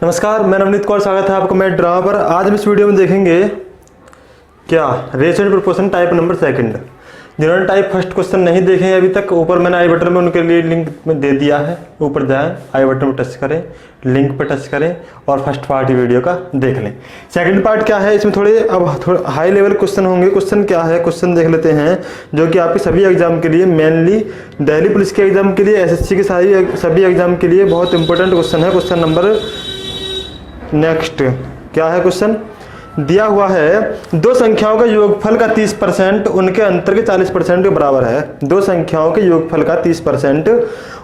नमस्कार, मैं नवनीत कौर, स्वागत है आपका मेरे ड्रामा पर। आज हम इस वीडियो में देखेंगे क्या ratio and proportion type number second. जिन्होंने टाइप फर्स्ट क्वेश्चन नहीं देखे हैं अभी तक, ऊपर मैंने आई बटन में उनके लिए लिंक में दे दिया है। ऊपर जाएं, आई बटन पर टच करें, लिंक पर टच करें और फर्स्ट पार्ट वीडियो का देख लें। सेकंड पार्ट क्या है, इसमें थोड़े हाई लेवल क्वेश्चन होंगे। क्वेश्चन क्या है, क्वेश्चन देख लेते हैं, जो कि आपके सभी एग्जाम के लिए, मेनली दिल्ली पुलिस के एग्जाम के लिए, एसएससी के सभी एग्जाम के लिए बहुत इंपॉर्टेंट क्वेश्चन है। क्वेश्चन नंबर नेक्स्ट क्या है, क्वेश्चन दिया हुआ है, दो संख्याओं के योगफल का 30% उनके अंतर के 40% के बराबर है। दो संख्याओं के योगफल का 30%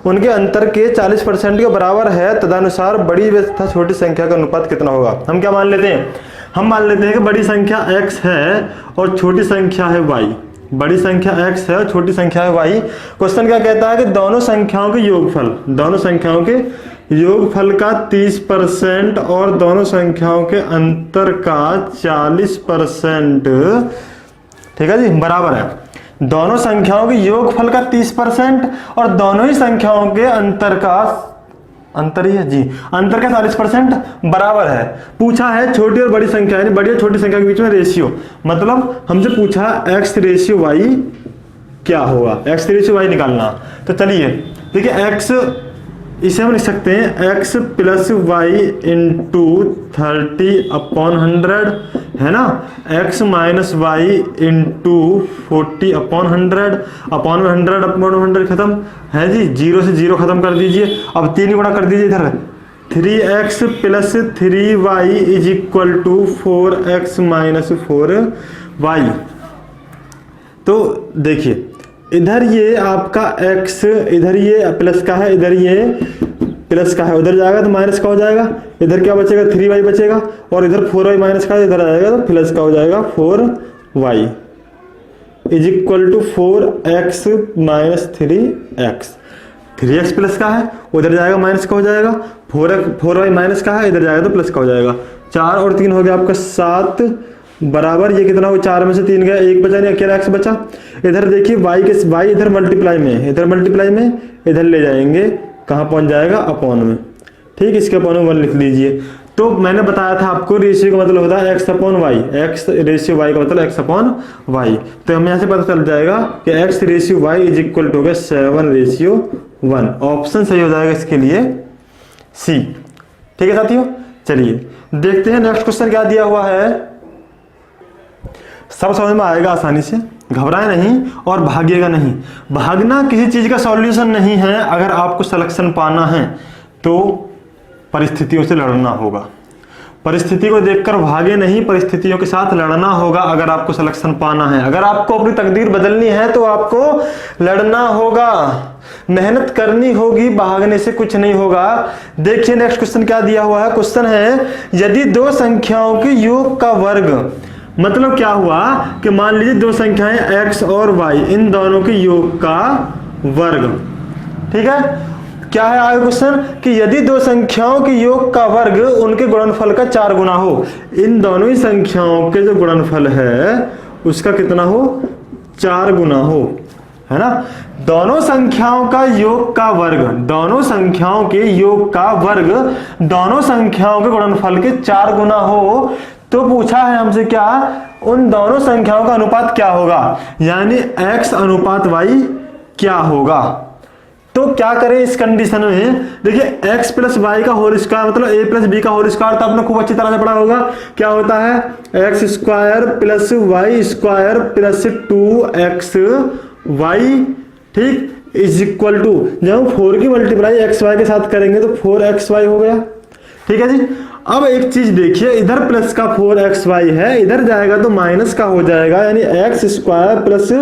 उनके अंतर के 40% के बराबर है, तदनुसार बड़ी तथा छोटी संख्या का अनुपात कितना होगा। हम क्या मान लेते हैं, हम मान लेते हैं कि बड़ी संख्या x है और छोटी संख्या है y। बड़ी संख्या x है और छोटी संख्या है y। क्वेश्चन क्या कहता है कि दोनों संख्याओं के योगफल, दोनों संख्याओं के योगफल का 30% और दोनों संख्याओं के अंतर का 40%, ठीक है जी, बराबर है। दोनों संख्याओं के योगफल का 30% और दोनों ही संख्याओं के अंतर का, अंतर ही है जी, अंतर का 40% बराबर है। पूछा है छोटी और बड़ी संख्या, यानी बड़ी और छोटी संख्या के बीच में रेशियो, मतलब हमसे पूछा x रेशियो y क्या होगा, x रेशियो y निकालना। तो चलिए देखिए, x इसे हम लिख सकते हैं x प्लस वाई इंटू 30/100 है ना, x minus Y into 40/100 upon 100/100 खत्म है जी, 0 से 0 खत्म कर दीजिए। अब 3 गुणा कर दीजिए इधर, 3x plus 3y is equal to 4x minus 4y। तो देखिए इधर ये आपका x, इधर ये प्लस का है, इधर ये प्लस का है, उधर जाएगा तो माइनस का हो जाएगा। इधर क्या बचेगा, 3y बचेगा, और इधर 4y माइनस का, इधर आएगा तो प्लस का हो जाएगा 4y is equal to 4x minus 3x। 3x plus का है, उधर जाएगा माइनस का हो जाएगा, 4y माइनस का है, इधर जाएगा तो प्लस का हो जाएगा। 4 और 3 हो गया आपका 7 बराबर, ये कितना हो, 4 में से 3 गया, 1 बचा, नहीं अकेला x बचा। इधर देखिए y इधर मल्टीप्लाई में, इधर मल्टीप्लाई में, इधर ले जाएंगे, कहाँ पहुंच जाएगा, अपॉन में। ठीक, इसके अपॉन में 1 लिख लीजिए। तो मैंने बताया था आपको रेशियो का मतलब होता है x upon Y, x ratio y का मतलब x अपॉन वाई। तो हमें यहाँ से पता चल जाएगा कि x ratio y is equal to 7:1। Option सही हो जाएगा इसके लिए सी। ठीक है साथियों, चलिए देखते हैं नेक्स्ट क्वेश्चन क्या दिया हुआ है। सब समझ में आएगा आसानी से, घबराए नहीं और भागिएगा नहीं। भागना किसी चीज का सॉल्यूशन नहीं है। अगर आपको सिलेक्शन पाना है तो परिस्थितियों से लड़ना होगा। परिस्थिति को देखकर भागे नहीं, परिस्थितियों के साथ लड़ना होगा अगर आपको सिलेक्शन पाना है। अगर आपको अपनी तकदीर बदलनी है तो आपको लड़ना होगा, मेहनत करनी होगी, भागने से कुछ नहीं होगा। देखिए नेक्स्ट क्वेश्चन क्या दिया हुआ है। क्वेश्चन है, यदि दो संख्याओं के योग का वर्ग, मतलब क्या हुआ कि मान लीजिए दो संख्याएं x और y, इन दोनों के योग का वर्ग। ठीक है, क्या है आगे क्वेश्चन कि यदि दो संख्याओं के योग का वर्ग उनके गुणनफल का 4 गुना हो। इन दोनों ही संख्याओं के जो गुणनफल है उसका कितना हो, 4 गुना हो, है ना। दोनों संख्याओं का योग का वर्ग, दोनों संख्याओं के योग का वर्ग दोनों संख्याओं के गुणनफल के 4 गुना हो। तो पूछा है हमसे क्या, उन दोनों संख्याओं का अनुपात क्या होगा, यानी x अनुपात y क्या होगा। तो क्या करें इस कंडीशन में, देखिए x प्लस वाई का होल स्क्वायर मतलब a प्लस बी का होल स्क्वायर, तो आपने खूब अच्छी तरह से पढ़ा होगा। क्या होता है, x square plus Y square plus 2xy, ठीक, इज इक्वल टू, जब 4 की मल्टीप्लाई xy के साथ करेंगे तो 4xy हो गया। ठीक है जी। अब एक चीज देखिए, इधर प्लस का 4xy है, इधर जाएगा तो माइनस का हो जाएगा, यानी x square plus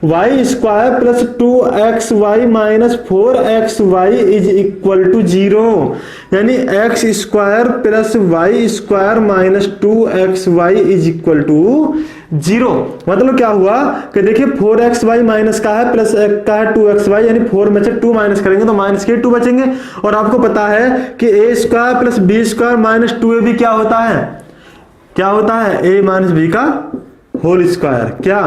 Y square plus 2xy minus 4xy is equal to 0, यानी x square plus Y square minus 2xy is equal to 0। मतलब क्या हुआ कि देखिए 4xy माइनस का है, प्लस का है 2xy, यानी 4 में से 2 माइनस करेंगे तो माइनस के 2 बचेंगे। और आपको पता है कि a square plus B square minus 2ab क्या होता है, क्या होता है, a माइनस बी का होल स्क्वायर, क्या,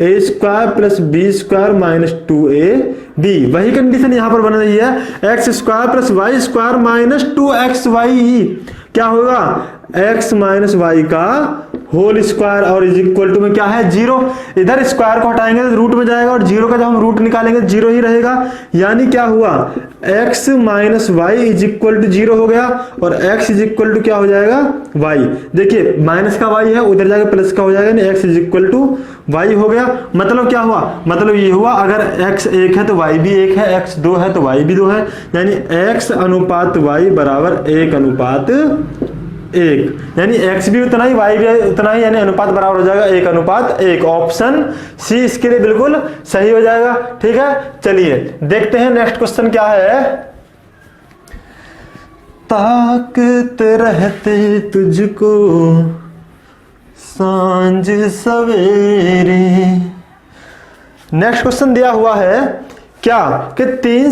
A square plus B square minus 2ab। वही कंडीशन यहां पर बन रही है, X square plus Y square minus 2xy। क्या होगा, x माइनस वाई का होल स्क्वायर और इज इक्वल टू में क्या है 0। इधर स्क्वायर को हटाएंगे तो रूट में जाएगा और 0 का जब हम रूट निकालेंगे 0 ही रहेगा। यानी क्या हुआ, x minus Y is equal to 0 हो गया और x इज इक्वल टू क्या हो जाएगा y। देखिए माइनस का y है, उधर जाकर प्लस का हो जाएगा, यानी x is equal to y हो गया। मतलब क्या हुआ, मतलब ये हुआ अगर x 1 है तो y भी 1 है, x 2 है तो y भी 2 है, यानी x अनुपात y बराबर 1 अनुपात 1, यानी x भी उतना ही y भी उतना ही, यानी अनुपात बराबर हो जाएगा 1 अनुपात 1। ऑप्शन सी इसके लिए बिल्कुल सही हो जाएगा। ठीक है, चलिए देखते हैं नेक्स्ट क्वेश्चन क्या है। ताकते रहते तुझको सांझ सवेरे। नेक्स्ट क्वेश्चन दिया हुआ है क्या कि तीन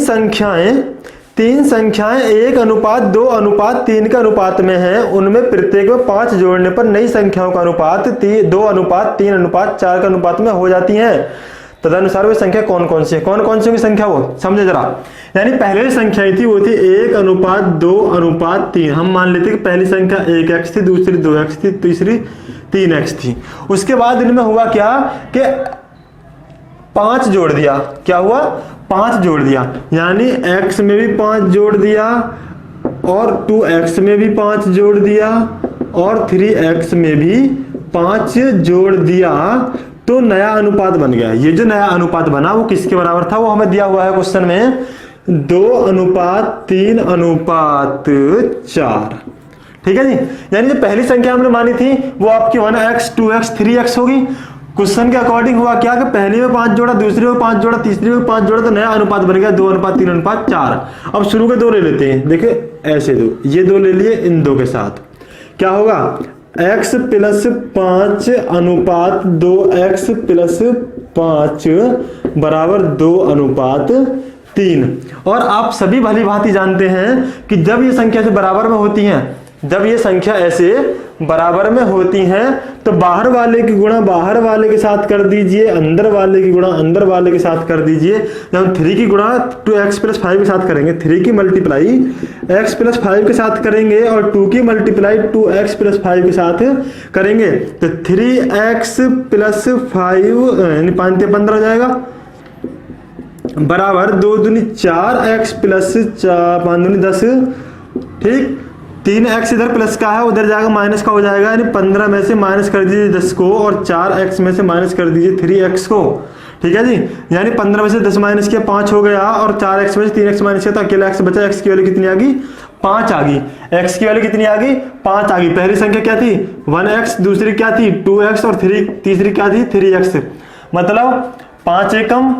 संख्याएं 1 अनुपात 2 अनुपात 3 के अनुपात में हैं, उनमें प्रत्येक में 5 जोड़ने पर नई संख्याओं का अनुपात 2 अनुपात 3 अनुपात 4 के अनुपात में हो जाती हैं। तदनुसार वो संख्या कौन कौन सी है, कौन कौन सी संख्या वो समझे जरा। यानी पहले संख्या थी वो थी 1 अनुपात 2 अनुपात 3। हम मान लेते कि पहली संख्या 1x थी, दूसरी 2x थी, तीसरी 3x थी। उसके बाद इनमें हुआ क्या कि 5 जोड़ दिया। क्या हुआ, 5 जोड़ दिया, यानी x में भी 5 जोड़ दिया और 2x में भी 5 जोड़ दिया और 3x में भी 5 जोड़ दिया, तो नया अनुपात बन गया। ये जो नया अनुपात बना वो किसके बराबर था, वो हमें दिया हुआ है क्वेश्चन में 2 अनुपात 3 अनुपात 4। ठीक है जी, यानी जो पहली संख्या हमने मानी थी वो आपकी 1x 2x 3x होगी। क्वेश्चन के अकॉर्डिंग हुआ क्या कि पहली में 5 जोड़ा, दूसरी में 5 जोड़ा, तीसरी में 5 जोड़ा, तो नया अनुपात बन गया 2 अनुपात 3 अनुपात 4। अब शुरू के 2 ले लेते हैं, देखिए ऐसे 2, ये 2 ले लिए, इन 2 के साथ क्या होगा, x प्लस 5 अनुपात 2x प्लस 5 बराबर 2 अनुपात 3। और आप सभी भली भांति जानते हैं कि जब ये संख्या से बराबर में होती हैं, जब ये संख्या ऐसे बराबर में होती हैं तो बाहर वाले की गुणा बाहर वाले के साथ कर दीजिए, अंदर वाले की गुणा अंदर वाले के साथ कर दीजिए। जब हम 3 की गुणा 2x प्लस 5 के साथ करेंगे, 3 की मल्टीप्लाई x प्लस 5 के साथ करेंगे और 2 की मल्टीप्लाई 2x प्लस 5 के साथ करेंगे, तो 3x प्लस 5 यानी 5 से 15 हो जाएगा बराबर 2 दूनी 4x प्लस 5 दूनी 10। ठीक, 3x इधर प्लस का है, उधर जाएगा माइनस का हो जाएगा, यानी 15 में से माइनस कर दीजिए 10 को और 4x में से माइनस कर दीजिए 3x को। ठीक है जी, यानी 15 में से 10 माइनस किया 5 हो गया और 4x में से 3x माइनस किया तो अकेला x बचा। x की वैल्यू कितनी आ गई, 5 आ गई। x की वैल्यू कितनी आ गई, 5 आ गई। पहली संख्या क्या थी 1x, दूसरी क्या थी 2x और तीसरी क्या थी 3x। मतलब 5 एकम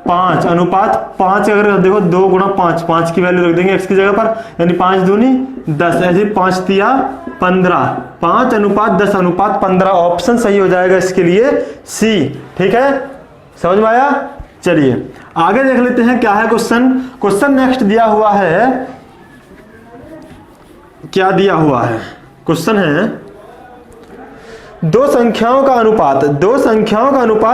5 अनुपात 5। अगर देखो 2 गुणा 5, 5 की वैल्यू रख देंगे x की जगह पर, यानी 5 दूनी 10, ऐसे 5 तिया 15, 5 अनुपात 10 अनुपात 15। ऑप्शन सही हो जाएगा इसके लिए सी। ठीक है, समझ में आया। चलिए आगे देख लेते हैं क्या है क्वेश्चन। क्वेश्चन नेक्स्ट दिया हुआ है, क्या दिया हुआ है, क्वेश्चन है 2 संख्याओं का अनुपात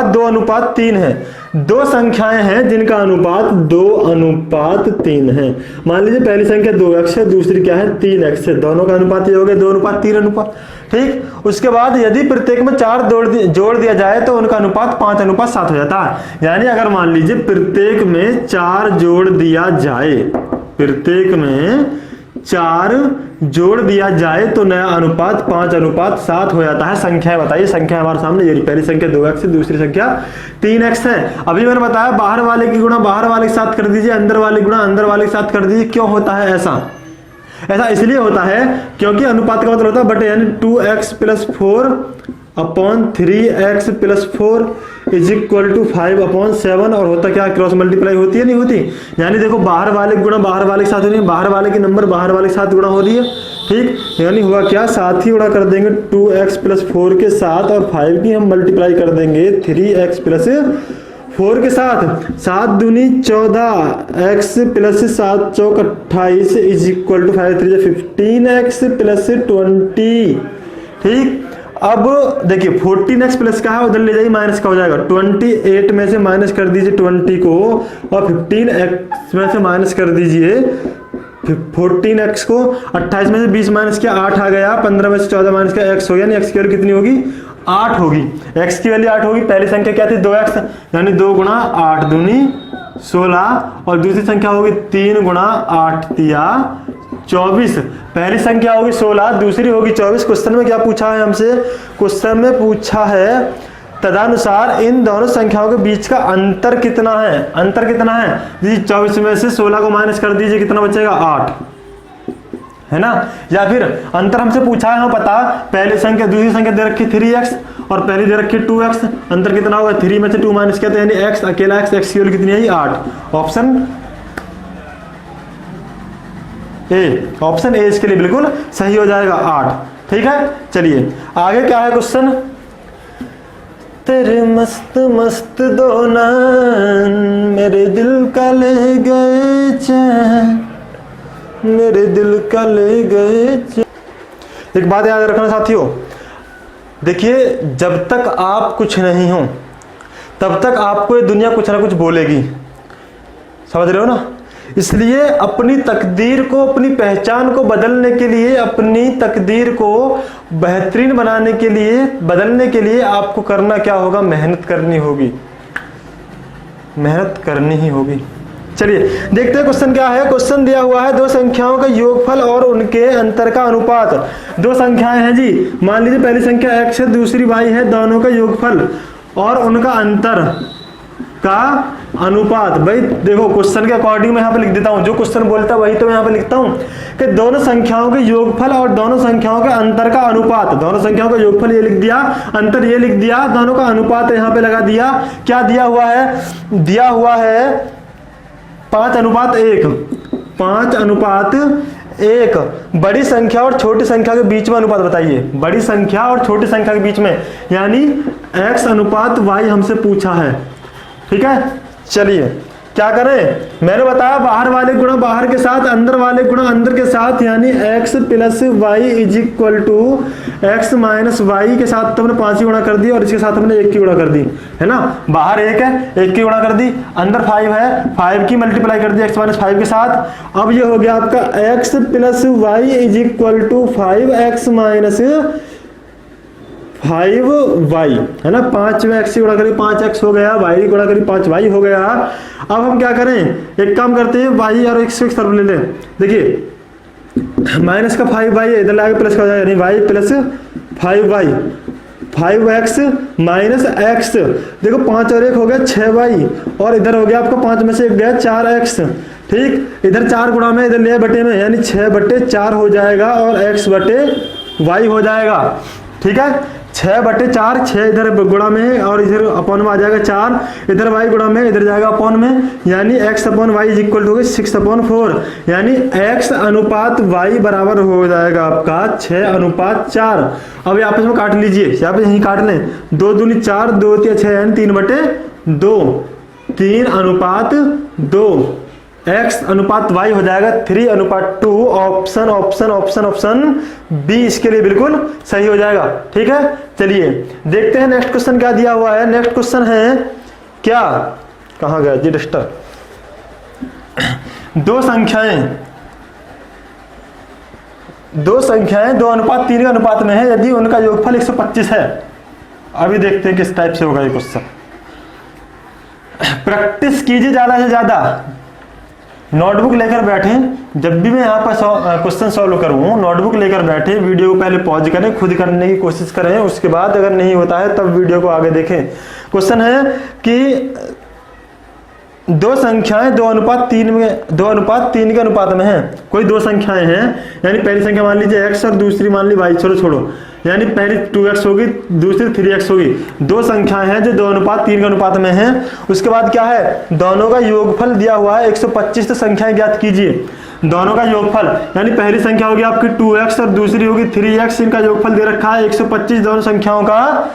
2 अनुपात 3 है। 2 संख्याएं हैं जिनका अनुपात 2 अनुपात 3 है। मान लीजिए पहली संख्या 2x है, दूसरी क्या है 3x है, दोनों का अनुपात ये हो गया 2 अनुपात 3 अनुपात। ठीक, उसके बाद यदि प्रत्येक में 4 जोड़ दिया जाए तो उनका अनुपात 5 अनुपात 7 हो जाता है। यानी अगर मान लीजिए प्रत्येक में 4 जोड़ दिया जाए, प्रत्येक में 4 जोड़ दिया जाए तो नया अनुपात 5 अनुपात 7 हो जाता है। संख्या बताइए, संख्या हमारे सामने ये पहली संख्या 2x है, दूसरी संख्या 3x है। अभी मैंने बताया बाहर वाले की गुणा बाहर वाले के साथ कर दीजिए, अंदर वाले गुणा अंदर वाले के साथ कर दीजिए। क्यों होता है ऐसा, ऐसा इसलिए होता है क्योंकि अनुपात का मतलब होता है बटे, यानी 2x plus 4 upon 3x plus 4 is equal to 5 upon 7। और होता क्या, क्रॉस मल्टीप्लाई होती है नहीं होती, यानी देखो बाहर वाले गुणा बाहर वाले के साथ हो रही है, बाहर वाले की नंबर बाहर वाले के साथ गुणा हो रही है। ठीक, यानी हुआ क्या, साथ ही गुणा कर देंगे 2x प्लस 4 के साथ और 5 की हम मल्टीप्लाई कर देंगे 3x प्लस 4 के साथ। 7 दूनी 14 x प्लस 7 चौक 28 is equal to 5 3 15x plus 20। ठीक, अब देखिए 14x प्लस का है, उधर ले जाइए माइनस का हो जाएगा। 28 में से माइनस कर दीजिए 20 को और 15x में से माइनस कर दीजिए 14x को 28 में से 20 माइनस किया 8 आ गया, 15 में से 14 माइनस किया x हो गया, यानी x की वैल्यू कितनी होगी 8 होगी। x की वैल्यू 8 होगी। पहली संख्या क्या थी 2x, यानी 2 गुणा 8 दूनी 16, और दूसरी संख्या होगी 3 गुणा 8 तिया 24। पहली संख्या होगी 16, दूसरी होगी 24। क्वेश्चन में क्या पूछा है हमसे, क्वेश्चन में पूछा है तदनुसार इन दोनों संख्याओं के बीच का अंतर कितना है। अंतर कितना है जी, 24 में से 16 को माइनस कर दीजिए, कितना बचेगा 8, है ना। या फिर अंतर हमसे पूछा है, हम पता पहली संख्या दूसरी संख्या दे रखी 3x और पहली दे रखी 2x, अंतर कितना होगा 3 में से 2 माइनस किया तो यानी x अकेला x की वैल्यू कितनी आई 8। ऑप्शन ए इसके लिए बिल्कुल सही हो जाएगा 8। ठीक है, चलिए आगे क्या है क्वेश्चन। तेरे मस्त मस्त दो नैन मेरे दिल का ले गए चैन, मेरे दिल का ले गए चैन। एक बात याद रखना साथियों, देखिए जब तक आप कुछ नहीं हो तब तक आपको ये दुनिया कुछ ना कुछ बोलेगी, समझ रहे हो ना। इसलिए अपनी तकदीर को, अपनी पहचान को बदलने के लिए, अपनी तकदीर को बेहतरीन बनाने के लिए, बदलने के लिए आपको करना क्या होगा, मेहनत करनी होगी, मेहनत करनी ही होगी। चलिए देखते हैं क्वेश्चन क्या है। क्वेश्चन दिया हुआ है दो संख्याओं का योगफल और उनके अंतर का अनुपात। दो संख्याएं हैं जी, मान लीजिए पहली संख्या x है, दूसरी y है, दोनों का योगफल और उनका अंतर का अनुपात। भाई देखो क्वेश्चन के अकॉर्डिंग मैं यहाँ पे लिख देता हूँ, जो क्वेश्चन बोलता है वही तो मैं यहाँ पे लिखता हूँ कि दोनों संख्याओं के योगफल और दोनों संख्याओं के अंतर का अनुपात। दोनों संख्याओं का योगफल ये लिख दिया, अंतर ये लिख दिया, दोनों का अनुपात यहाँ पे लगा दिया। क्या दिया हुआ है, दिया हुआ है 5:1, 5:1। बड़ी संख्या और छोटी संख्या के बीच में अनुपात बताइए, बड़ी संख्या और छोटी संख्या के बीच में, यानी x/y हमसे पूछा है। ठीक है, चलिए क्या करें, मैंने बताया बाहर वाले गुणा बाहर के साथ, अंदर वाले गुणा अंदर के साथ, यानी x + y = x - y के साथ तो हमने 5 की गुणा कर दी और इसके साथ हमने 1 की गुणा कर दी, है ना। बाहर 1 है, 1 की गुणा कर दी, अंदर 5 है, 5 की मल्टीप्लाई कर दी x - 5 के साथ। अब ये हो गया आपका x + y = 5x - 5y, है ना। 5 में x की गुणा करी 5x हो गया, y की गुणा करी 5y हो गया। अब हम क्या करें, एक काम करते हैं, y और x एक तरफ ले लें। देखिए माइनस का 5y इधर लाके प्लस का हो जाएगा, यानी y + 5y, 5x - x। देखो 5 और 1 हो गया 6y, और इधर हो गया आपका 5 में से 1 गया 4x। ठीक, इधर 4 गुणा में, इधर लिया बटे में, यानी 6/4 हो जाएगा और x/y हो जाएगा। ठीक है, 6/4, 6 इधर गुणा में और इधर अपॉन में आ जाएगा 4, इधर y गुणा में, इधर जाएगा अपॉन में, यानी x/y = 6/4, यानी x/y बराबर हो जाएगा आपका 6:4। अब ये आपस में काट लीजिए, यहाँ पे यहीं काट लें, 2 दूनी 4, 2 तिया 6, यानी 3/2, 3:2, x/y हो जाएगा 3:2। Option option option option B इसके लिए बिल्कुल सही हो जाएगा। ठीक है, चलिए देखते हैं नेक्स्ट क्वेश्चन क्या दिया हुआ है। नेक्स्ट क्वेश्चन है क्या, कहाँ गया जी रजिस्टर। दो संख्याएं 2:3 के अनुपात में है, यदि उनका योगफल 125 है। अभी देखते हैं किस टाइप से होगा ये क्वेश्चन। प्रैक्टिस कीजिए ज्यादा से ज्यादा, नोटबुक लेकर बैठे, जब भी मैं यहाँ पर क्वेश्चन सॉल्व करूँ नोटबुक लेकर बैठे, वीडियो को पहले पॉज करें, खुद करने की कोशिश करें, उसके बाद अगर नहीं होता है तब वीडियो को आगे देखें। क्वेश्चन है कि दो संख्याएं 2:3 के अनुपात में है। कोई दो संख्याएं हैं, यानी पहली संख्या मान लीजिए x और दूसरी मान ली y, छोड़ो, यानी पहली 2x होगी, दूसरी 3x होगी। दो संख्याएं हैं जो 2:3 के अनुपात में हैं। उसके बाद क्या है, दोनों का योगफल दिया हुआ है 125, तो संख्याएं ज्ञात कीजिए। दोनों का योगफल, यानी पहली संख्या होगी आपकी 2x और दूसरी होगी 3x, इनका योगफल दे रखा है 125 दोनों संख्याओं का।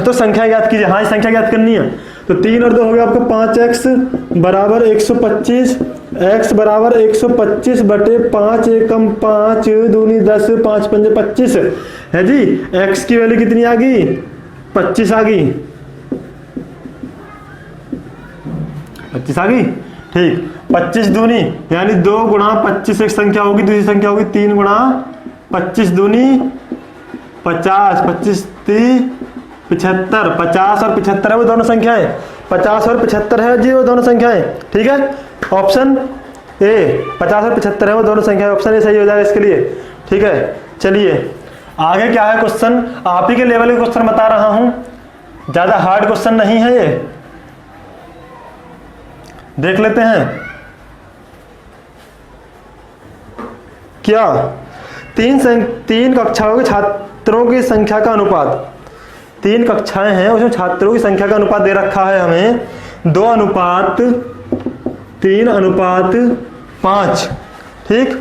तो संख्या ज्ञात कीजिए। हाँ, संख्या ज्ञात करनी है, तो 3 और 2 हो गया आपका 5x = 125, x = 125/5, 1 कम 5 दूनी 10, 5 पंजे 25 है जी। x की वैल्यू कितनी आ गई, 25 आ गई, 25 आ गई। ठीक। 25 दूनी यानी 2 गुणा 25 एक संख्या होगी, दूसरी संख्या होगी 3 गुणा 25 दूनी 50, 25 30 75, 50 और 75 है वो दोनों संख्याएं, 50 और 75 है जी वो दोनों संख्याएं, ठीक है। ऑप्शन ए 50 और 75 है वो दोनों संख्याएं, ऑप्शन ए सही हो जाएगा इसके लिए, ठीक है। चलिए आगे क्या है क्वेश्चन, आप ही के लेवल के क्वेश्चन बता रहा हूं, ज्यादा हार्ड क्वेश्चन नहीं है ये, देख लेते हैं। क्या तीन कक्षाओं के छात्रों की संख्या का अनुपात, 3 कक्षाएं हैं उसमें छात्रों की संख्या का अनुपात दे रखा है हमें 2:3:5, ठीक।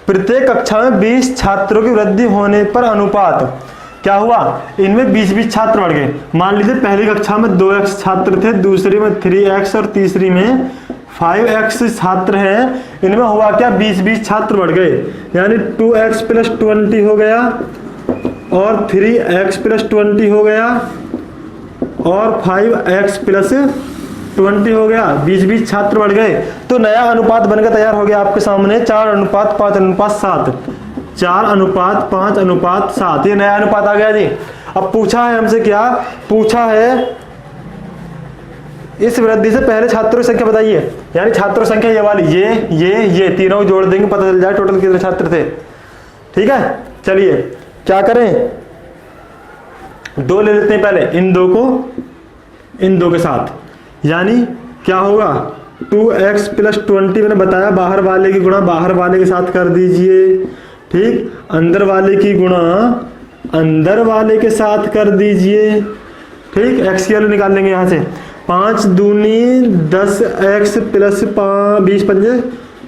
प्रत्येक कक्षा में 20 छात्रों की वृद्धि होने पर अनुपात क्या हुआ, इनमें 20-20 छात्र बढ़ गए। मान लीजिए पहली कक्षा में 2x छात्र थे, दूसरी में 3x और तीसरी में 5x छात्र हैं, इनमें हुआ क्या 20-20 छात्र बढ़ गए, यानी 2x + 20 हो गया और 3x + 20 हो गया और 5x + 20 हो गया, 20-20 छात्र बढ़ गए। तो नया अनुपात बनकर तैयार हो गया आपके सामने 4:5:7, 4:5:7, ये नया अनुपात आ गया जी। अब पूछा है हमसे, क्या पूछा है, इस वृद्धि से पहले छात्रों की संख्या बताइए, यानी छात्रों संख्या ये वाली, ये तीनों को जोड़ देंगे पता चल जाए टोटल कितने छात्र थे, ठीक है। चलिए क्या करें, 2 ले लेते हैं पहले, इन 2 को इन 2 के साथ, यानी क्या होगा 2x + 20 मैंने बताया, बाहर वाले की गुणा बाहर वाले के साथ कर दीजिए, ठीक। अंदर वाले की गुणा अंदर वाले के साथ कर दीजिए, ठीक। x की वैल्यू निकाल लेंगे यहाँ से, 5 दूनी 10x + 20 ×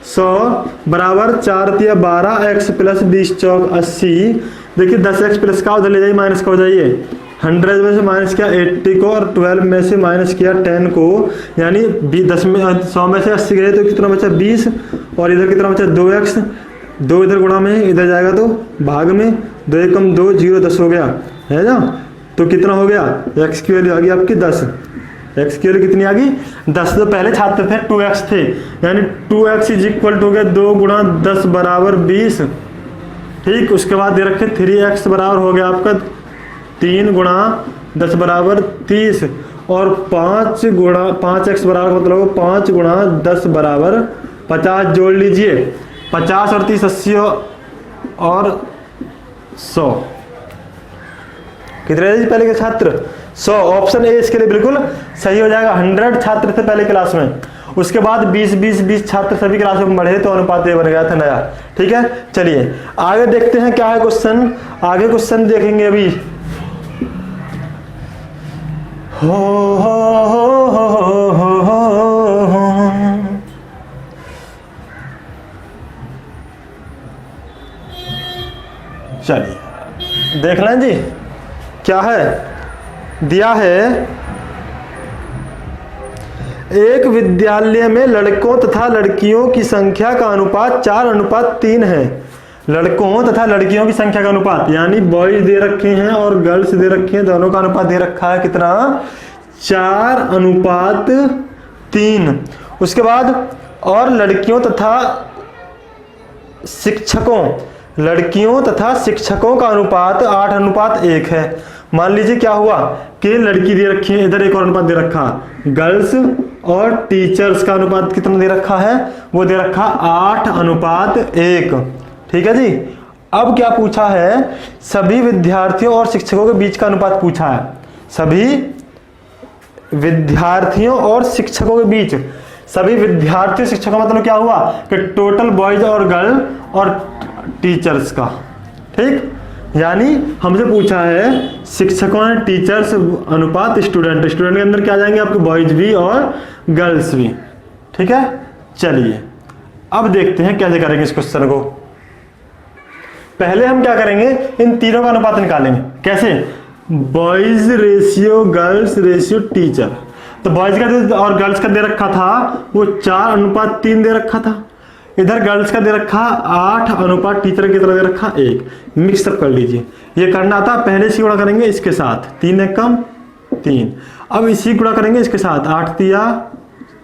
100 बराबर 4 × 12 x + 20 × 4 80। देखिए 10x प्लस का उधर ले जाइए, माइनस का हो जाइए, 100 में से माइनस किया 80 को और 12 में से माइनस किया 10 को, यानी 100 में से 80 गए तो कितना बचा 20 और इधर कितना बचा 2x, 2 इधर गुणा में इधर जाएगा तो भाग में, 2 × 1 = 2, 0 10 हो गया है ना। तो कितना हो गया, x की वैल्यू आ गई आपकी 10, x की वैल्यू कितनी आ गई 10। तो पहले छात्र थे 2x थे, यानी 2x = हो गया 2 × 10 = 20, ठीक। उसके बाद दे रखे 3x बराबर हो गया आपका 3 × 10 = 30 और 5x बराबर मतलब 5 × 10 = 50, जोड़ लीजिए 50 और 30 80 और 100, कितने जी पहले के छात्र 100, ऑप्शन ए इसके लिए बिल्कुल सही हो जाएगा। 100 छात्र थे पहले क्लास में, उसके बाद 20 छात्र सभी क्लास में बढ़े तो अनुपात ये बन गया था नया, ठीक है। चलिए आगे देखते हैं क्या है क्वेश्चन, आगे क्वेश्चन देखेंगे अभी। चलिए देख लें जी क्या है, दिया है एक विद्यालय में लड़कों तथा लड़कियों की संख्या का अनुपात 4:3 है। लड़कों तथा लड़कियों की संख्या का अनुपात, यानी बॉयज दे रखे हैं और गर्ल्स दे रखे हैं, दोनों का अनुपात दे रखा है कितना 4:3। उसके बाद और लड़कियों तथा शिक्षकों का अनुपात 8:1 है। मान लीजिए क्या हुआ कि लड़की दे रखी है, इधर एक और अनुपात दे रखा, गर्ल्स और टीचर्स का अनुपात कितना दे रखा है, वो दे रखा 8:1, ठीक है जी। अब क्या पूछा है, सभी विद्यार्थियों और शिक्षकों के बीच का अनुपात पूछा है, सभी विद्यार्थियों और शिक्षकों के बीच, सभी विद्यार्थी शिक्षकों का मतलब क्या हुआ कि टोटल बॉयज और गर्ल और टीचर्स का, ठीक। यानी हमसे पूछा है शिक्षकों ने टीचर्स अनुपात स्टूडेंट के अंदर क्या जाएंगे आपके बॉयज भी और गर्ल्स भी, ठीक है। चलिए अब देखते हैं कैसे करेंगे इस क्वेश्चन को। पहले हम क्या करेंगे, इन तीनों का अनुपात निकालेंगे, कैसे, boys ratio girls ratio teacher. तो बॉयज का और गर्ल्स का दे रखा था वो 4:3 दे रखा था, इधर गर्ल्स का दे रखा 8:, टीचर की तरह दे रखा 1, मिक्सअप कर लीजिए। ये करना था, पहले इसी गुणा करेंगे इसके साथ, 3 × 1 = 3, अब इसी गुणा करेंगे इसके साथ, 8 × 3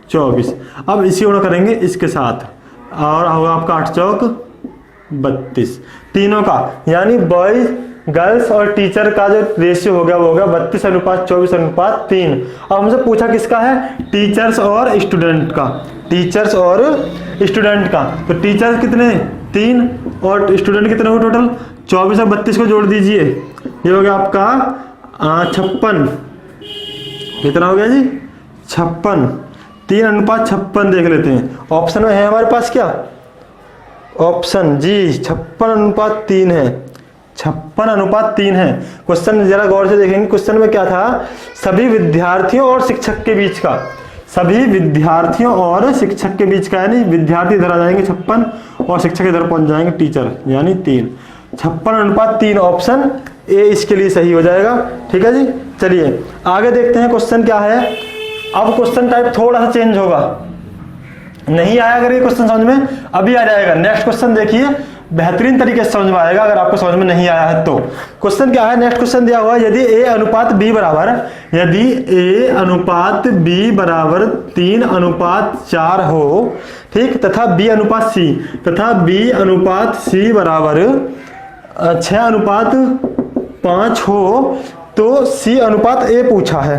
= 24। अब इसी गुणा करेंगे इसके साथ और होगा आपका 8 चौक 32 तीनों का, यानी बॉयज गर्ल्स और टीचर का जो रेशियो हो गया वो हो गया 32:24:3। अब हमसे पूछा किसका है, टीचर्स और स्टूडेंट का, टीचर्स और स्टूडेंट का। तो टीचर्स कितने 3 और स्टूडेंट कितने हो टोटल 24 और 32 को जोड़ दीजिए, ये हो गया आपका 56। कितना हो गया जी 56, 3:56 देख लेते हैं। ऑप्शन में है हमारे पास क्या ऑप्शन जी 56:3 है, 56:3 है। क्वेश्चन जरा गौर से देखेंगे, क्वेश्चन में क्या था, सभी विद्यार्थियों और शिक्षक के बीच का, सभी विद्यार्थियों और शिक्षक के बीच का, यानी विद्यार्थी इधर आ जाएंगे 56 और शिक्षक इधर पहुंच जाएंगे टीचर, यानी 3। 56:3 ऑप्शन ए इसके लिए सही हो जाएगा। ठीक है जी, चलिए आगे देखते हैं क्वेश्चन क्या है। अब क्वेश्चन टाइप थोड़ा सा चेंज होगा, नहीं आया अगर ये क्वेश्चन समझ में अभी आ जाएगा। नेक्स्ट क्वेश्चन देखिए, बेहतरीन तरीके से समझ में आएगा अगर आपको समझ में नहीं आया है तो। क्वेश्चन क्या है, नेक्स्ट क्वेश्चन दिया हुआ है, यदि a अनुपात b बराबर, यदि a अनुपात b बराबर 3:4 हो, ठीक, तथा b अनुपात c, तथा b अनुपात c बराबर 6:5 हो, तो c अनुपात a पूछा है।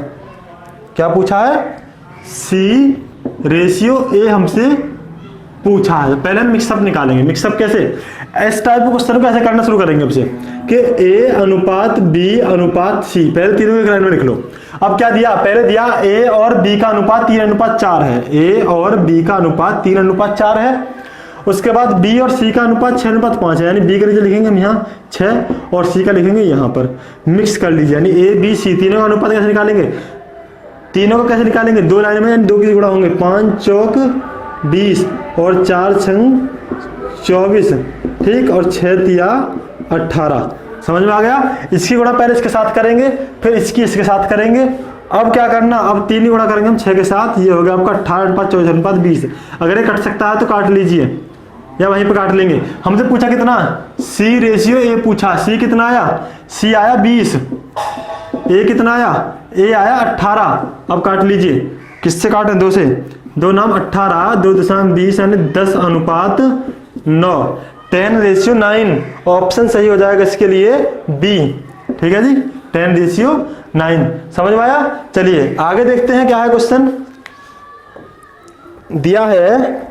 क्या पूछा है, c रेशियो a हमसे पूछा है। पहले हम मिक्सअप निकालेंगे। मिक्सअप कैसे, इस टाइप के क्वेश्चन को ऐसे करना शुरू करेंगे अब से कि a अनुपात b अनुपात c, पहले तीनों के लाइन में लिख लो। अब क्या दिया, पहले दिया a और b का अनुपात 3:4 है, a और b का अनुपात 3:4 है। उसके बाद b और c का अनुपात 6:5 है, यानी b का नीचे लिखेंगे हम यहाँ 6 और c का लिखेंगे यहाँ पर। मिक्स कर लीजिए, यानी a b c तीनों का अनुपात कैसे निकालेंगे, तीनों को कैसे निकालेंगे, दो लाइन में यानी 2 की गुणा होंगे, 5 चौक 20 और 4 छंग 24, ठीक, और 6 तिया 18। समझ में आ गया। इसकी गुणा पहले इसके साथ करेंगे, फिर इसकी इसके साथ करेंगे। अब क्या करना, अब 3 ही गुणा करेंगे हम 6 के साथ, ये हो गया आपका 18:5 अगर ये कट सकता है तो काट लीजिए या वहीं पे काट लेंगे। हमसे पूछा कितना, सी रेशियो ए पूछा, सी कितना आया, सी आया 20, ए कितना आया, ए आया 18। अब काट लीजिए, किससे काटें, 2 से, 2 नाम 18, 2.20 यानी 10:9, 10:9 ऑप्शन सही हो जाएगा इसके लिए बी। ठीक है जी, 10:9 समझ में आया। चलिए आगे देखते हैं क्या है। क्वेश्चन दिया है,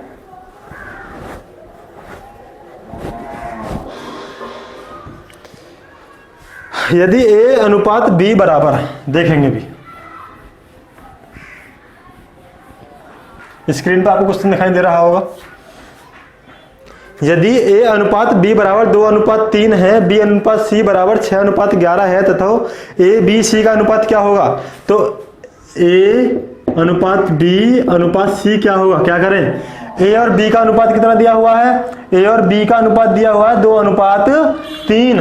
यदि a अनुपात b बराबर, देखेंगे भी स्क्रीन पर आपको क्वेश्चन दिखाई दे रहा होगा। यदि a अनुपात b बराबर 2:3 है, b अनुपात c बराबर 6:11 है तथा a b c का अनुपात क्या होगा, तो a अनुपात b अनुपात c क्या होगा, क्या करें, a और b का अनुपात कितना दिया हुआ है, a और b का अनुपात दिया हुआ है 2:3,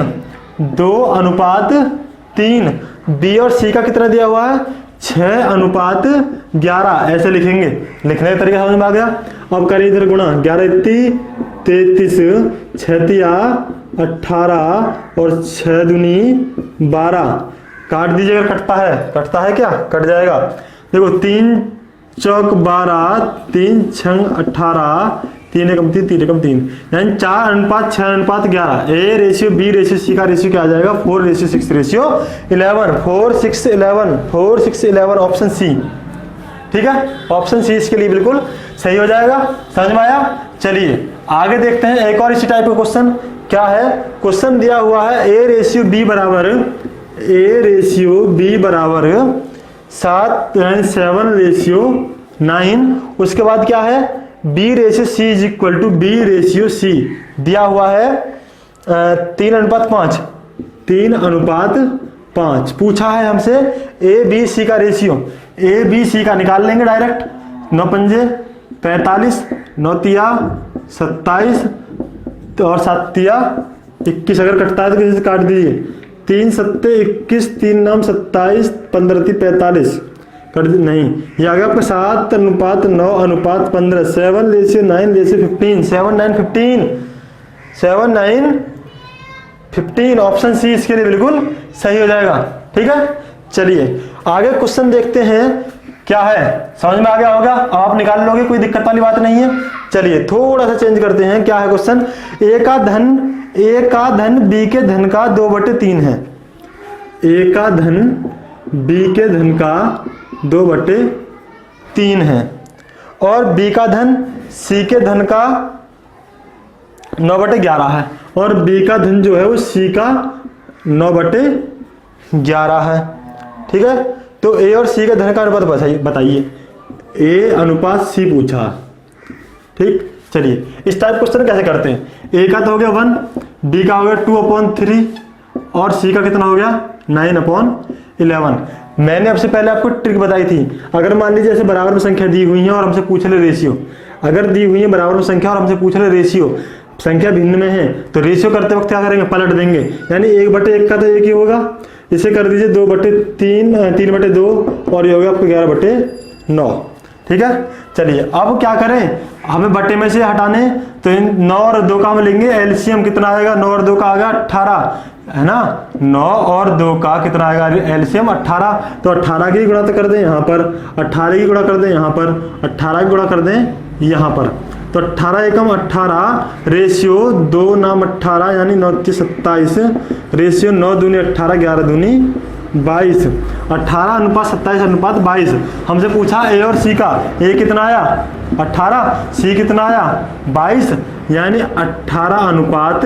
2:3, b और c का कितना दिया हुआ है 6:11, ऐसे लिखेंगे। लिखने का तरीका समझ में आ गया। अब करिए इधर गुणा, 11×33, 6×18 और 6×2 काट दीजिए अगर कटता है, कटता है क्या, कट जाएगा। देखो 3 चौक 12, 3 छंग 18, 3 एकम 3, 3 एकम 3, यानी 4:6:11। A ratio B ratio C का रेशियो क्या आ जाएगा, 4:6:11, 4:6:11 ऑप्शन सी। ठीक है, ऑप्शन सी इसके लिए बिल्कुल सही हो जाएगा। समझ में आया। चलिए आगे देखते हैं एक और इसी टाइप का क्वेश्चन। क्या है, क्वेश्चन दिया हुआ है ए रेशियो बी बराबर 7:9। उसके बाद क्या है, b ratio c is equal to b ratio c दिया हुआ है 3:5, 3:5 पूछा है हमसे। a b c का रेशियो, a b c का निकाल लेंगे डायरेक्ट, 9×5 45, 9×3 27 और 7×3 21। अगर कटता है तो किसी से काट दीजिए, 3×7 21, 3×9 27, 15×3 45 कर दी नहीं, ये आ गया आपका 7:9:15, 7:9:15, 7:9:15 ऑप्शन सी इसके लिए बिल्कुल सही हो जाएगा। ठीक है, चलिए आगे क्वेश्चन देखते हैं क्या है, समझ में आ गया होगा। अब आप निकाल लोगे, कोई दिक्कत वाली बात नहीं है। चलिए थोड़ा सा चेंज करते हैं। क्या है क्वेश्चन, ए का धन बी के धन का 2/3 है। ए का धन बी के धन का 2/3 है और बी का धन सी के धन का 9/11 है और बी का धन जो है वो सी का 9/11 है। ठीक है, तो ए और सी का धन का अनुपात बताइए। ए अनुपात सी पूछा। ठीक, चलिए इस टाइप क्वेश्चन कैसे करते हैं। ए का तो हो गया 1, बी का हो गया 2/3 और सी का कितना हो गया 9/11। मैंने आपसे पहले आपको ट्रिक बताई थी। अगर मान लीजिए ऐसे बराबर में संख्या दी हुई है और हमसे पूछ ले रेशियो, अगर दी हुई है बराबर में संख्या और हमसे पूछ ले रेशियो, संख्या भिन्न में है, तो रेशियो करते वक्त क्या करेंगे, पलट देंगे। यानी 1/1 का तो 1 ही होगा, इसे कर दीजिए 2/3, 3/2 और ये हो गया आपको 11/9। ठीक है, चलिए अब क्या करें, हमें बटे में से हटाने, तो इन 9 और 2 का हम लेंगे एलसीएम। कितना आएगा, 9 और 2 का आ गया 18, है ना। 9 और 2 का कितना आएगा एलसीएम 18। तो 18 की गुणा तो कर दें यहाँ पर, 18 की गुणा कर दें यहाँ पर, 18 की गुणा कर दें यहाँ पर। तो 18 एकम 18 रेशियो 2 नाम 18 यानी 9 27 रेशियो 9 दूनी 18 11 दूनी 22। 18 अनुपात 27 अनुपात 22। हमसे पूछा ए और सी का, ए कितना आया 18, सी कितना आया 22, यानी 18 अनुपात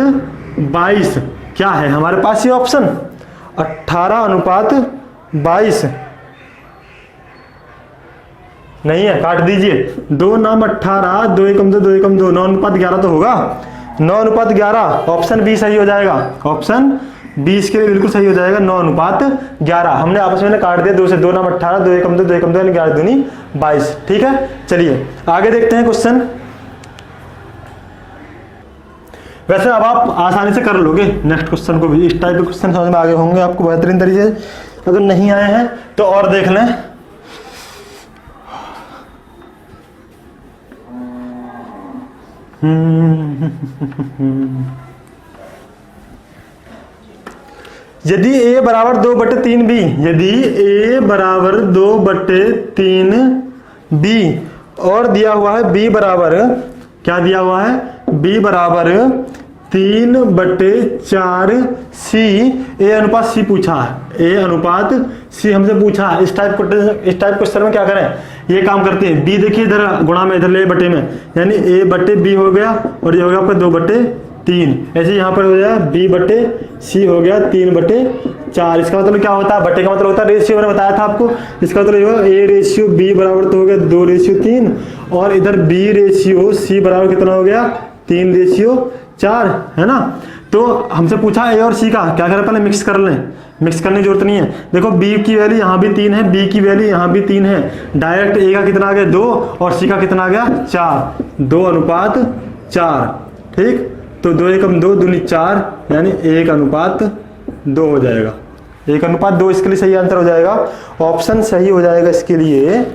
22 क्या है हमारे पास ये ऑप्शन 18 अनुपात 22 नहीं है, काट दीजिए। 2 नाम 18, 2 एकम 2, 2 एकम 2, 9 अनुपात 11 तो होगा, 9 अनुपात 11, ऑप्शन बी सही हो जाएगा। ऑप्शन 20 के लिए बिल्कुल सही हो जाएगा, 9 अनुपात 11। हमने आपस में काट दिया 2 से, 2 नाम 18, 2 एकम 2, 2 एकम 2 यानी 11 दूनी 22। ठीक है, चलिए आगे देखते हैं क्वेश्चन। वैसे अब आप आसानी से कर लोगे नेक्स्ट क्वेश्चन को भी। इस टाइप के क्वेश्चन समझ में आगे होंगे आपको बेहतरीन तरीके से। अगर नहीं आए हैं तो और देख लें। यदि a बराबर 2/3 b, यदि a बराबर 2/3 b और दिया हुआ है b बराबर, क्या दिया हुआ है, b बराबर 3/4 c, a अनुपात c पूछा है, a अनुपात c हमसे पूछा है। इस टाइप क्वेश्चन में क्या करें, ये काम करते हैं। b देखिए इधर गुणा में, इधर ले बटे में, यानी a/b हो गया और ये हो गया आपका 2/3। ऐसे यहाँ पर हो जाए b/c हो गया 3/4। इसका मतलब क्या होता है, बटे का मतलब होता है रेशियो, मैंने बताया था आपको। इसका मतलब ये होगा a रेशियो b बराबर तो हो गया 2/3 और इधर b रेशियो c बराबर कितना हो गया 3/4, है ना। तो हमसे पूछा a और c का, क्या करें पहले मिक्स कर लें। मिक्स करने की जरूरत नहीं है। देखो b की वैल्यू यहाँ भी 3 है, b की वैल्यू यहाँ भी 3 है। डायरेक्ट a का कितना आ गया 2 और c का कितना आ गया 4, 2 अनुपात 4। ठीक, तो 2 एकम 2 दूनी 4 यानी 1 अनुपात 2 हो जाएगा। 1 अनुपात 2 इसके लिए सही आंसर हो जाएगा। ऑप्शन सही हो जाएगा इसके लिए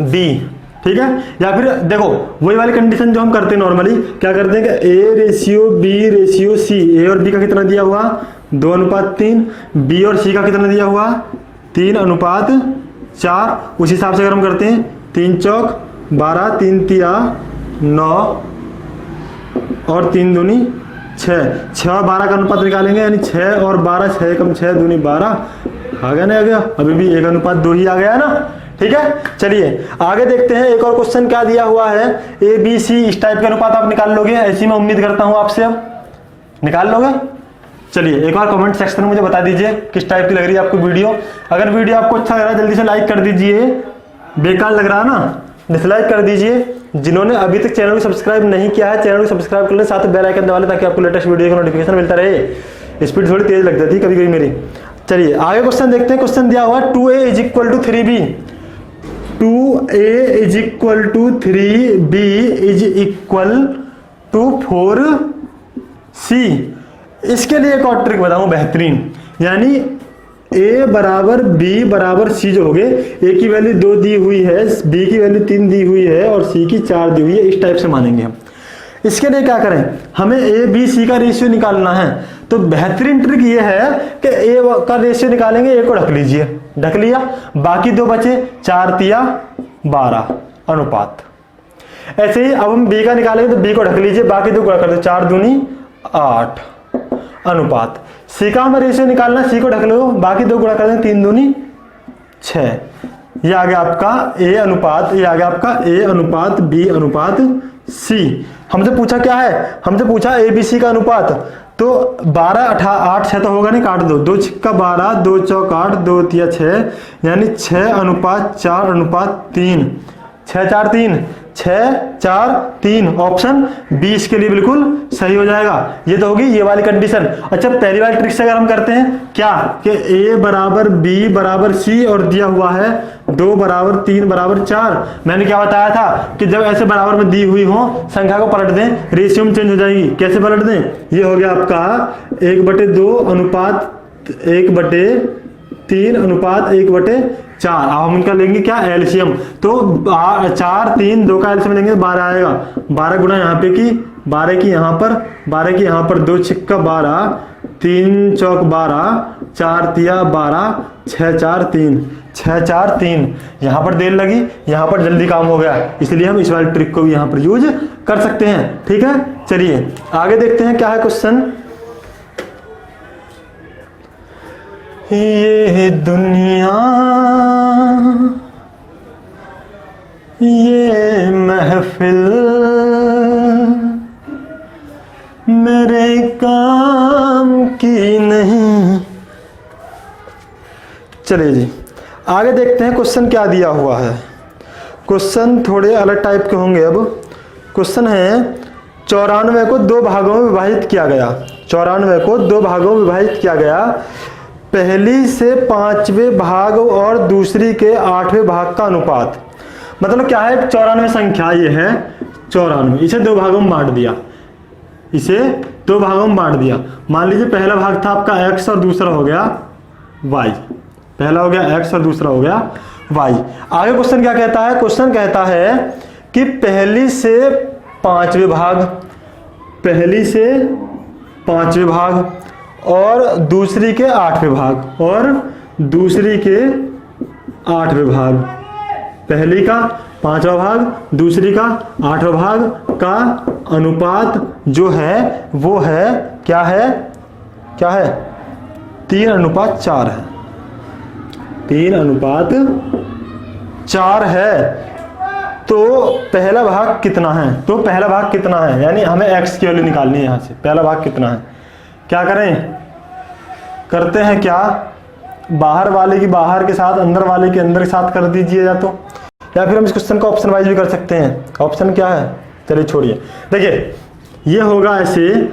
बी। ठीक है, या फिर देखो वही वाली कंडीशन जो हम करते हैं नॉर्मली, क्या करते हैं कि a ratio b ratio c, a और b का कितना दिया हुआ 2 अनुपात 3, b और c का कितना दिया हुआ 3 अनुपात 4। उस हिसाब से अगर हम करते हैं 3 चौक 12, 3 तिया 9 और 3 दूनी 6, 6 और 12 का अनुपात निकालेंगे, यानी 6 और 12, 6 कम 6 दूनी 12 आ गया ना, आ गया। अभी भी 1 अनुपात 2 ही आ गया ना। ठीक है, चलिए आगे देखते हैं। एक और क्वेश्चन क्या दिया हुआ है, ए बी सी, इस टाइप के अनुपात आप निकाल लोगे, ऐसी मैं उम्मीद करता हूं आपसे। अब निकाल लोगे। चलिए एक बार कमेंट सेक्शन में मुझे बता दीजिए किस टाइप की लग रही है आपको वीडियो। अगर वीडियो आपको अच्छा लग रहा है जल्दी से लाइक कर दीजिए, बेकार लग रहा है ना डिसलाइक कर दीजिए। जिन्होंने अभी तक चैनल को सब्सक्राइब नहीं किया है, चैनल को सब्सक्राइब कर लें, साथ बेल आइकन दबा लें ताकि आपको लेटेस्ट वीडियो का नोटिफिकेशन मिलता रहे। स्पीड थोड़ी तेज लग जाती है कभी कभी मेरी। चलिए आगे क्वेश्चन देखते हैं। क्वेश्चन दिया हुआ 2a = 3b, 2a = 3b = 4c। इसके लिए एक और ट्रिक बताऊं बेहतरीन, यानी a बराबर b बराबर c जो हो गए, a की वैल्यू 2 दी हुई है, b की वैल्यू 3 दी हुई है और c की 4 दी हुई है, इस टाइप से मानेंगे हम। इसके लिए क्या करें, हमें a b c का रेशियो निकालना है। तो बेहतरीन ट्रिक ये है कि a का रेशियो निकालेंगे, a को रख लीजिए, ढक लिया, बाकी 2 बचे, 4 तिया 12 अनुपात। ऐसे ही अब हम b का निकालेंगे तो b को ढक लीजिए, बाकी 2 गुणा कर दो, 4 दूनी 8 अनुपात। c का हमें रेशियो निकालना, c को ढक लो, बाकी 2 गुणा कर दें, 3 दूनी 6। ये आ गया आपका a अनुपात, ये आ गया आपका a अनुपात b अनुपात c। हमसे पूछा क्या है, हमसे पूछा a b c का अनुपात, तो 12 8 6 तो होगा नहीं, काट दो, 2 छिक्का 12, 2 चौक 8, 2 तिया 6, यानी 6 अनुपात 4 अनुपात 3, 6 4 3, 6 4 3, ऑप्शन 20 के लिए बिल्कुल सही हो जाएगा। ये तो होगी ये वाली कंडीशन। अच्छा, पहली वाली ट्रिक से अगर हम करते हैं क्या कि a बराबर b बराबर c और दिया हुआ है 2 बराबर 3 बराबर 4, मैंने क्या बताया था कि जब ऐसे बराबर में दी हुई हो संख्या को पलट दें, रेशियो में चेंज हो जाएगी। कैसे पलट दें, ये हो गया आपका 1/2 अनुपात 1/3 अनुपात 1/4। अब हम इनका लेंगे क्या, एलसीएम। तो 4 3 2 का एलसीएम लेंगे 12 आएगा, 12 गुना यहाँ पे की 12 की यहाँ पर 12 की यहाँ पर, 2 छिक्का 12, 3 चौक 12, 4 तिया 12, 6 4 3, 6 4 3। यहाँ पर देर लगी, यहाँ पर जल्दी काम हो गया, इसलिए हम इस वाली ट्रिक को भी यहाँ पर यूज कर सकते हैं। ठीक है, चलिए आगे देखते हैं क्या है क्वेश्चन। ये दुनिया ये महफिल मेरे काम की नहीं। चलिए जी आगे देखते हैं क्वेश्चन क्या दिया हुआ है। क्वेश्चन थोड़े अलग टाइप के होंगे। अब क्वेश्चन है 94 को 2 भागों में विभाजित किया गया, 94 को 2 भागों में विभाजित किया गया, पहली से 5वें भाग और दूसरी के 8वें भाग का अनुपात। मतलब क्या है, 94 संख्या ये है 94, इसे 2 भागों में बांट दिया, इसे 2 भागों में बांट दिया। मान लीजिए पहला भाग था आपका x और दूसरा हो गया y, पहला हो गया x और दूसरा हो गया y। आगे क्वेश्चन क्या कहता है, क्वेश्चन कहता है कि पहली से 5वें भाग, पहली से 5वें भाग और दूसरी के 8वें भाग, और दूसरी के 8वें भाग, पहली का 5वां भाग दूसरी का 8वां भाग का अनुपात जो है वो है क्या है, क्या है 3:4 है, 3:4 है। तो पहला भाग कितना है, तो पहला भाग कितना है, यानी हमें x की वैल्यू निकालनी है। यहाँ से पहला भाग कितना है, क्या करें, करते हैं क्या, बाहर वाले की बाहर के साथ अंदर वाले के अंदर के साथ कर दीजिए, या फिर हम इस क्वेश्चन को ऑप्शन वाइज भी कर सकते हैं। ऑप्शन क्या है, चलिए छोड़िए, देखिए ये होगा ऐसे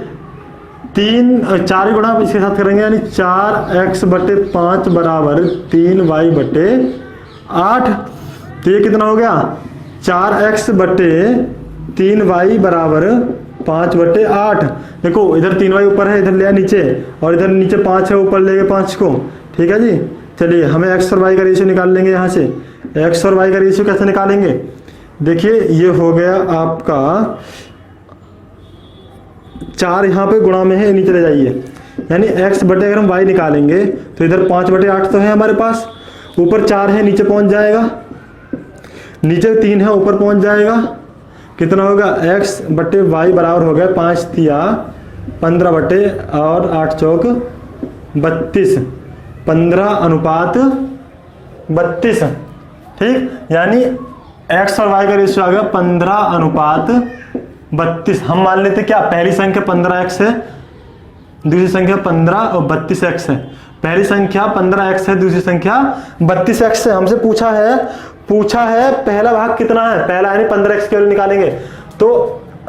4 गुणा इसके साथ करेंगे, यानी 4x/5 बराबर 3y/8। तो ये कितना हो गया, 4x/3y बराबर 5/8। देखो इधर 3y ऊपर है, इधर लिया नीचे, और इधर नीचे 5 है, ऊपर ले गए 5 को। ठीक है जी, चलिए हमें x और y का रेशियो निकाल लेंगे। यहाँ से x और y का रेशियो कैसे निकालेंगे, देखिए ये हो गया आपका 4 यहाँ पे गुणा में है, नीचे ले जाइए, यानी x बटे अगर हम y निकालेंगे तो इधर 5/8 तो है हमारे पास, ऊपर 4 है नीचे पहुँच जाएगा, नीचे 3 है ऊपर पहुँच जाएगा, कितना होगा x बटे y बराबर हो गया 5 तिया 15 बटे और 8 चौक 32, 15:32। ठीक, यानी x और y का रेशियो आ गया 15:32। हम मान लेते क्या, पहली संख्या 15x है, दूसरी संख्या 15 और 32x है। पहली संख्या 15x है, दूसरी संख्या 32x है। हमसे पूछा है पहला भाग कितना है, पहला यानी 15x की वैल्यू निकालेंगे। तो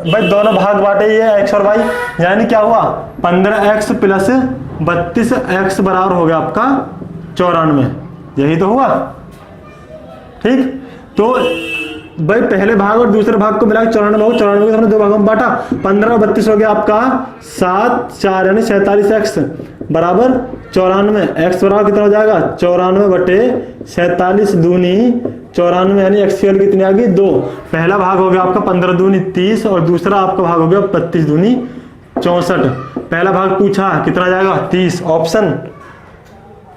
भाई दोनों भाग बांटे ये x और y, यानी क्या हुआ 15x प्लस 32x बराबर हो गया आपका 94, यही तो हुआ। ठीक, तो भाई पहले भाग और दूसरे भाग को मिला 94 हो, 94 को हमने 2 भागों में बांटा, 15 और 32 हो गया आपका 7 4 यानी 47x बराबर 94। x बराबर कितना हो जाएगा 94/47 दूनी 94, यानी x की वैल्यू कितनी आ गई 2। पहला भाग हो गया आपका 15 दूनी 30 और दूसरा आपका भाग हो गया 32 दूनी 64। पहला भाग पूछा कितना जाएगा 30, ऑप्शन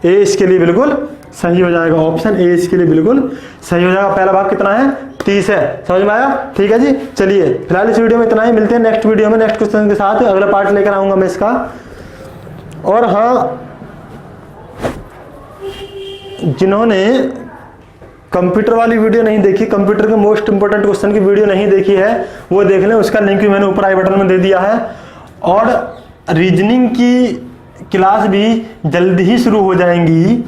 ए इसके लिए बिल्कुल सही हो जाएगा। ऑप्शन ए इसके लिए बिल्कुल सही हो जाएगा। पहला भाग कितना है? 30 है। समझ में आया? ठीक है जी। चलिए फिलहाल इस वीडियो में इतना ही, मिलते हैं नेक्स्ट वीडियो में नेक्स्ट क्वेश्चन के साथ। अगला पार्ट लेकर आऊंगा मैं इसका। और हाँ, जिन्होंने कंप्यूटर वाली वीडियो नहीं देखी, कंप्यूटर के मोस्ट इंपोर्टेंट क्वेश्चन की वीडियो नहीं देखी है, वो देख लें। उसका लिंक भी मैंने ऊपर आई बटन में दे दिया है। और रीजनिंग की क्लास भी जल्दी ही शुरू हो जाएंगी।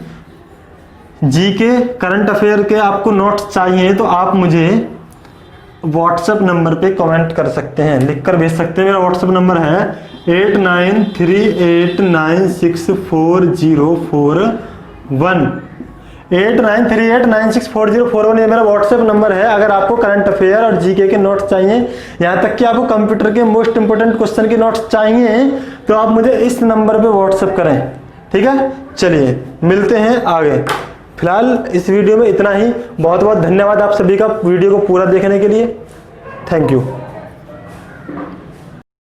जीके करंट अफेयर के आपको नोट्स चाहिए तो आप मुझे व्हाट्सएप नंबर पे कमेंट कर सकते हैं, लिखकर भेज सकते हैं। मेरा व्हाट्सएप नंबर है 8938964041 8938964041। ये मेरा व्हाट्सएप नंबर है। अगर आपको करंट अफेयर और जीके के नोट्स चाहिए, यहाँ तक कि आपको कंप्यूटर के मोस्ट इंपोर्टेंट क्वेश्चन के नोट्स चाहिए, तो आप मुझे इस नंबर पे व्हाट्सएप करें। ठीक है, चलिए मिलते हैं आगे। फिलहाल इस वीडियो में इतना ही। बहुत बहुत धन्यवाद आप सभी का वीडियो को पूरा देखने के लिए। Thank you.